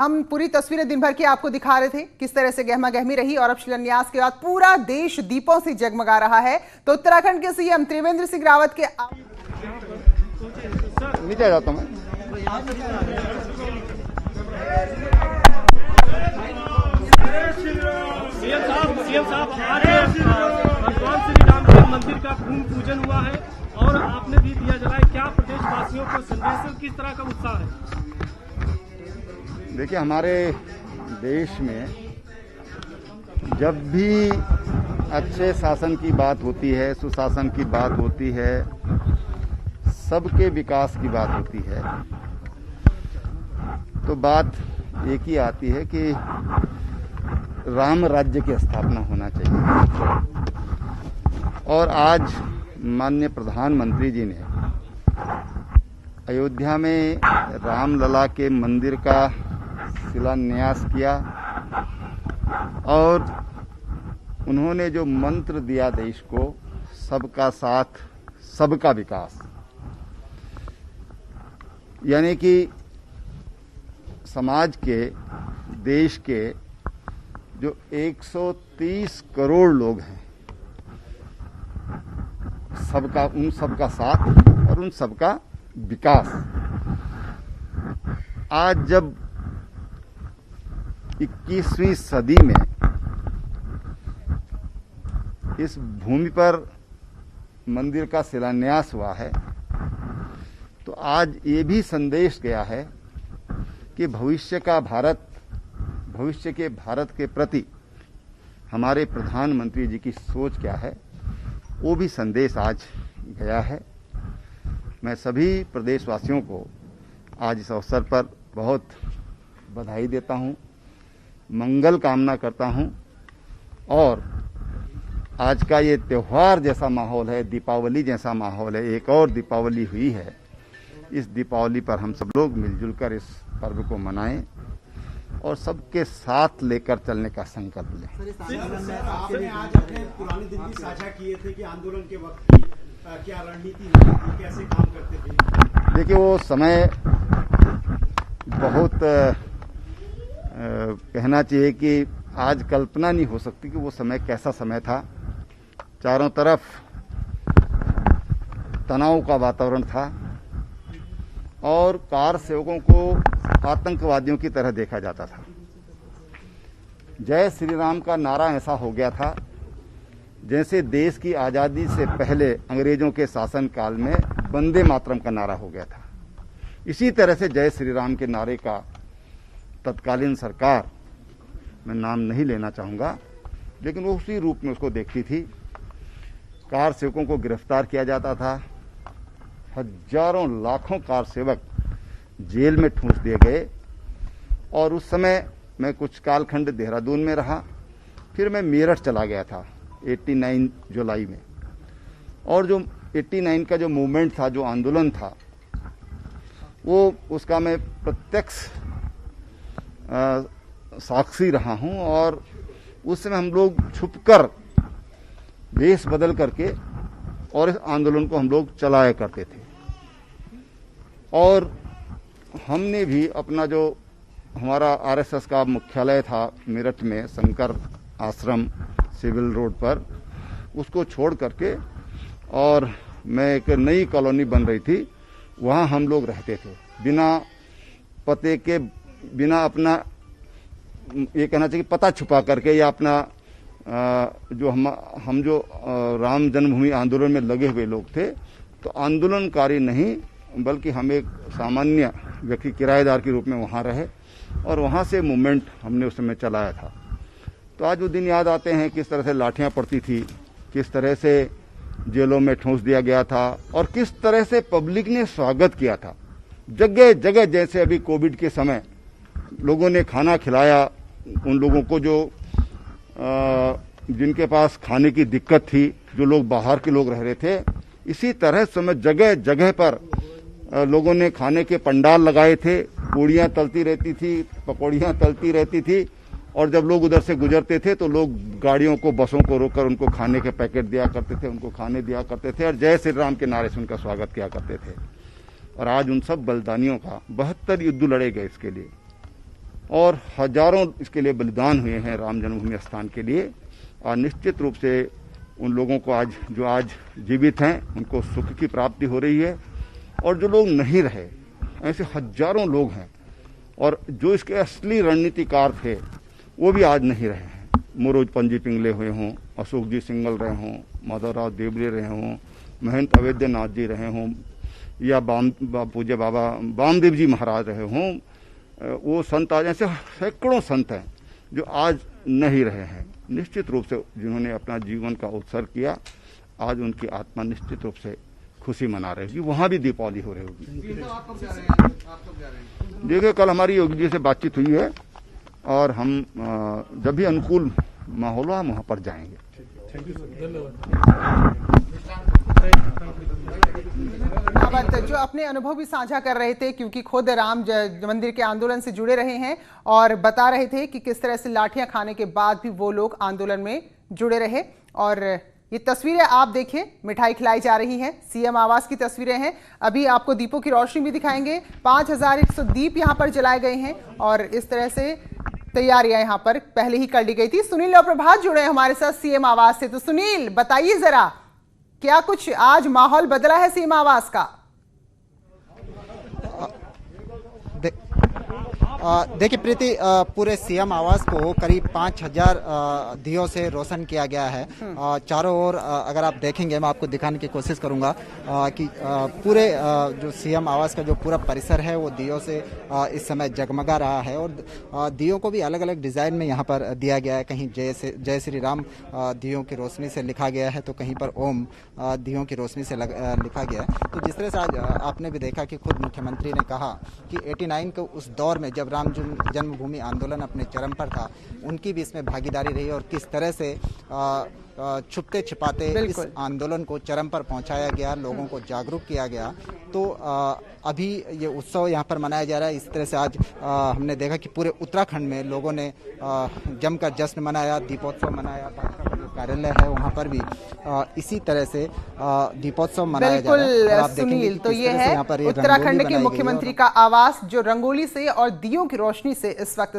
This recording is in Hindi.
हम पूरी तस्वीरें दिन भर की आपको दिखा रहे थे, किस तरह से गहमा गहमी रही और अब शिलान्यास के बाद पूरा देश दीपों से जगमगा रहा है। तो उत्तराखंड के सीएम त्रिवेंद्र सिंह रावत के नीचे जाता हूं सीएम साहब आज भगवान श्री राम के मंदिर का भूमि पूजन हुआ है और आपने भी दिया जलाया। क्या प्रदेशवासियों को संदेश है, किस तरह का उत्साह है? देखिए, हमारे देश में जब भी अच्छे शासन की बात होती है, सुशासन की बात होती है, सबके विकास की बात होती है, तो बात एक ही आती है कि राम राज्य की स्थापना होना चाहिए। और आज माननीय प्रधानमंत्री जी ने अयोध्या में रामलला के मंदिर का शिलान्यास किया और उन्होंने जो मंत्र दिया देश को, सबका साथ सबका विकास, यानी कि समाज के, देश के जो 130 करोड़ लोग हैं, सबका, उन सबका साथ और उन सबका विकास। आज जब 21वीं सदी में इस भूमि पर मंदिर का शिलान्यास हुआ है, तो आज ये भी संदेश गया है कि भविष्य का भारत, भविष्य के भारत के प्रति हमारे प्रधानमंत्री जी की सोच क्या है, वो भी संदेश आज गया है। मैं सभी प्रदेशवासियों को आज इस अवसर पर बहुत बधाई देता हूं, मंगल कामना करता हूं। और आज का ये त्योहार जैसा माहौल है, दीपावली जैसा माहौल है, एक और दीपावली हुई है, इस दीपावली पर हम सब लोग मिलजुल कर इस पर्व को मनाएं और सबके साथ लेकर चलने का संकल्प लें। आपने आज अपने पुराने दिन भी साझा किए थे कि आंदोलन के वक्त की क्या रणनीति होती थी, कैसे काम करते थे? देखिए, वो समय बहुत कहना चाहिए कि आज कल्पना नहीं हो सकती कि वो समय कैसा समय था। चारों तरफ तनाव का वातावरण था और कार सेवकों को आतंकवादियों की तरह देखा जाता था। जय श्री राम का नारा ऐसा हो गया था जैसे देश की आज़ादी से पहले अंग्रेजों के शासन काल में वंदे मातरम का नारा हो गया था। इसी तरह से जय श्री राम के नारे का तत्कालीन सरकार, मैं नाम नहीं लेना चाहूँगा, लेकिन वो उसी रूप में उसको देखती थी। कार सेवकों को गिरफ्तार किया जाता था, हजारों लाखों कार सेवक जेल में ठूंस दिए गए। और उस समय मैं कुछ कालखंड देहरादून में रहा, फिर मैं मेरठ चला गया था 89 जुलाई में। और जो 89 का जो मूवमेंट था, जो आंदोलन था, वो उसका मैं प्रत्यक्ष साक्षी रहा हूं। और उस समय हम लोग छुपकर वेश बदल करके और इस आंदोलन को हम लोग चलाया करते थे। और हमने भी अपना जो हमारा आरएसएस का मुख्यालय था मेरठ में, शंकर आश्रम सिविल रोड पर, उसको छोड़ करके, और मैं एक नई कॉलोनी बन रही थी, वहाँ हम लोग रहते थे बिना पते के, बिना अपना, ये कहना चाहिए पता छुपा करके, या अपना जो हम जो राम जन्मभूमि आंदोलन में लगे हुए लोग थे, तो आंदोलनकारी नहीं बल्कि हम एक सामान्य व्यक्ति, किराएदार के रूप में वहाँ रहे और वहाँ से मूवमेंट हमने उस समय चलाया था। तो आज वो दिन याद आते हैं, किस तरह से लाठियाँ पड़ती थी, किस तरह से जेलों में ठूंस दिया गया था और किस तरह से पब्लिक ने स्वागत किया था। जगह जगह, जैसे अभी कोविड के समय लोगों ने खाना खिलाया उन लोगों को जो जिनके पास खाने की दिक्कत थी, जो लोग बाहर के लोग रह रहे थे, इसी तरह समय जगह जगह पर लोगों ने खाने के पंडाल लगाए थे, पूड़ियाँ तलती रहती थी, पकौड़ियाँ तलती रहती थी। और जब लोग उधर से गुजरते थे तो लोग गाड़ियों को, बसों को रोककर उनको खाने के पैकेट दिया करते थे, उनको खाने दिया करते थे और जय श्री राम के नारे से उनका स्वागत किया करते थे। और आज उन सब बलिदानियों का 72 युद्ध लड़े गए इसके लिए। और हजारों इसके लिए बलिदान हुए हैं राम जन्मभूमि स्थान के लिए। और निश्चित रूप से उन लोगों को आज जीवित हैं उनको सुख की प्राप्ति हो रही है, और जो लोग नहीं रहे ऐसे हजारों लोग हैं, और जो इसके असली रणनीतिकार थे वो भी आज नहीं रहे हैं। मोरोज पंजी पिंगले हुए हों, अशोक जी सिंगल रहे हों, माधवराव देवरे रहे हों, महंत अवैधनाथ जी रहे हों, या पूज्य बाबा वामदेव जी महाराज रहे हों, वो संत आज ऐसे सैकड़ों संत हैं जो आज नहीं रहे हैं। निश्चित रूप से जिन्होंने अपना जीवन का उत्सर्ग किया, आज उनकी आत्मा निश्चित रूप से खुशी मना रही होगी। वहाँ भी दीपावली हो रही होगी। देखिए, कल हमारी योगी जी से बातचीत हुई है, और हम जब भी अनुकूल माहौल हो हम वहाँ पर जाएंगे। जो अपने अनुभव भी साझा कर रहे थे, क्योंकि खुद राम मंदिर के आंदोलन से जुड़े रहे हैं, और बता रहे थे कि किस तरह से लाठियां खाने के बाद भी वो लोग आंदोलन में जुड़े रहे। और ये तस्वीरें आप देखिए, मिठाई खिलाई जा रही हैं, सीएम आवास की तस्वीरें हैं। अभी आपको दीपों की रोशनी भी दिखाएंगे। 5100 दीप यहाँ पर जलाए गए हैं, और इस तरह से तैयारियां यहाँ पर पहले ही कर ली गई थी। सुनील और प्रभात जुड़े हैं हमारे साथ सीएम आवास से। तो सुनील, बताइए जरा, क्या कुछ आज माहौल बदला है सीएम आवास का? देखिए प्रीति, पूरे सीएम आवास को करीब 5000 दियों से रोशन किया गया है। चारों ओर अगर आप देखेंगे, मैं आपको दिखाने की कोशिश करूंगा कि पूरे जो सीएम आवास का जो पूरा परिसर है वो दियों से इस समय जगमगा रहा है। और दियों को भी अलग अलग डिजाइन में यहाँ पर दिया गया है। कहीं जय श्री राम दियों की रोशनी से लिखा गया है, तो कहीं पर ओम दियों की रोशनी से लिखा गया है। तो जिस तरह से आज आपने भी देखा कि खुद मुख्यमंत्री ने कहा कि 89 के उस दौर में जब राम जन्मभूमि आंदोलन अपने चरम पर था, उनकी भी इसमें भागीदारी रही, और किस तरह से छुपते छिपाते इस आंदोलन को चरम पर पहुंचाया गया, लोगों को जागरूक किया गया। तो अभी ये उत्सव यहाँ पर मनाया जा रहा है। इस तरह से आज हमने देखा कि पूरे उत्तराखंड में लोगों ने जमकर जश्न मनाया, दीपोत्सव मनाया। भाजपा का जो कार्यालय है वहाँ पर भी इसी तरह से दीपोत्सव मनाया जा रहा है। बिल्कुल सुनील, तो ये है उत्तराखंड के मुख्यमंत्री का आवास, जो रंगोली से और दियों की रोशनी से इस वक्त